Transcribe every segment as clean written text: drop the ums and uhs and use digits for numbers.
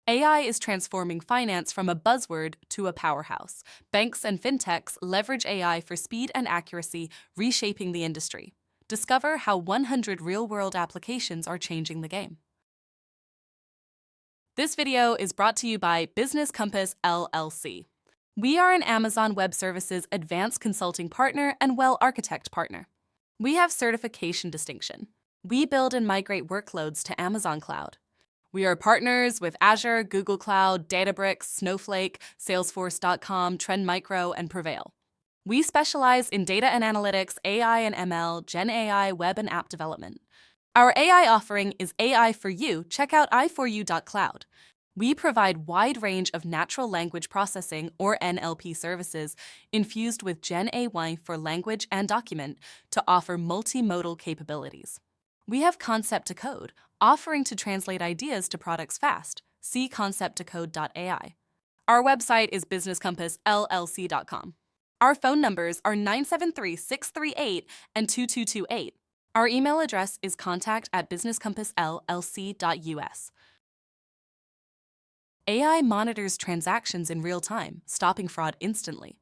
AI is transforming finance from a buzzword to a powerhouse. Banks and fintechs leverage AI for speed and accuracy, reshaping the industry. Discover how 100 real-world applications are changing the game. This video is brought to you by Business Compass LLC. We are an Amazon Web Services advanced consulting partner and well-architect partner. We have certification distinction. We build and migrate workloads to Amazon Cloud. We are partners with Azure, Google Cloud, Databricks, Snowflake, Salesforce.com, Trend Micro, and Prevail. We specialize in data and analytics, AI and ML, Gen AI, web and app development. Our AI offering is AI for You. Check out i4u.cloud. We provide wide range of natural language processing or NLP services infused with Gen AI for language and document to offer multimodal capabilities. We have Concept to Code, offering to translate ideas to products fast. See concepttocode.ai. Our website is businesscompassllc.com. Our phone numbers are 973-638 and 2228. Our email address is contact@businesscompassllc.us. AI monitors transactions in real time, stopping fraud instantly.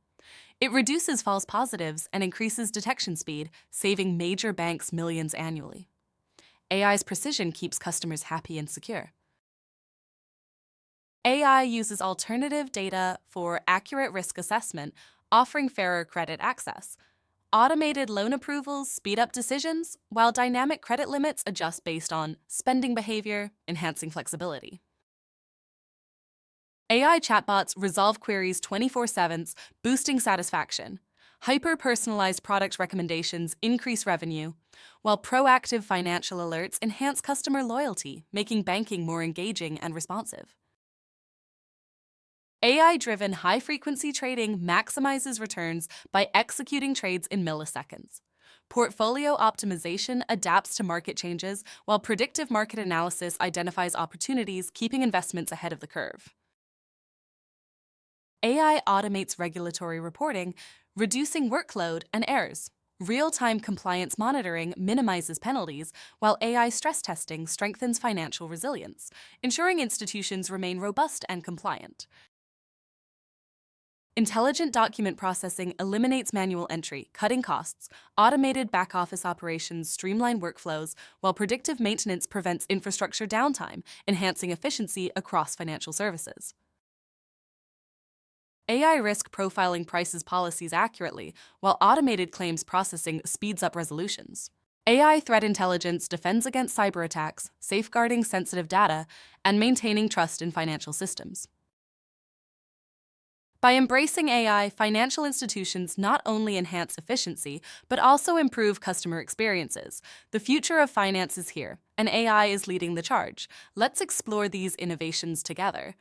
It reduces false positives and increases detection speed, saving major banks millions annually. AI's precision keeps customers happy and secure. AI uses alternative data for accurate risk assessment, offering fairer credit access. Automated loan approvals speed up decisions, while dynamic credit limits adjust based on spending behavior, enhancing flexibility. AI chatbots resolve queries 24/7, boosting satisfaction. Hyper-personalized product recommendations increase revenue, while proactive financial alerts enhance customer loyalty, making banking more engaging and responsive. AI-driven high-frequency trading maximizes returns by executing trades in milliseconds. Portfolio optimization adapts to market changes, while predictive market analysis identifies opportunities, keeping investments ahead of the curve. AI automates regulatory reporting, reducing workload and errors. Real-time compliance monitoring minimizes penalties, while AI stress testing strengthens financial resilience, ensuring institutions remain robust and compliant. Intelligent document processing eliminates manual entry, cutting costs. Automated back-office operations streamline workflows, while predictive maintenance prevents infrastructure downtime, enhancing efficiency across financial services. AI risk profiling prices policies accurately, while automated claims processing speeds up resolutions. AI threat intelligence defends against cyber attacks, safeguarding sensitive data, and maintaining trust in financial systems. By embracing AI, financial institutions not only enhance efficiency, but also improve customer experiences. The future of finance is here, and AI is leading the charge. Let's explore these innovations together.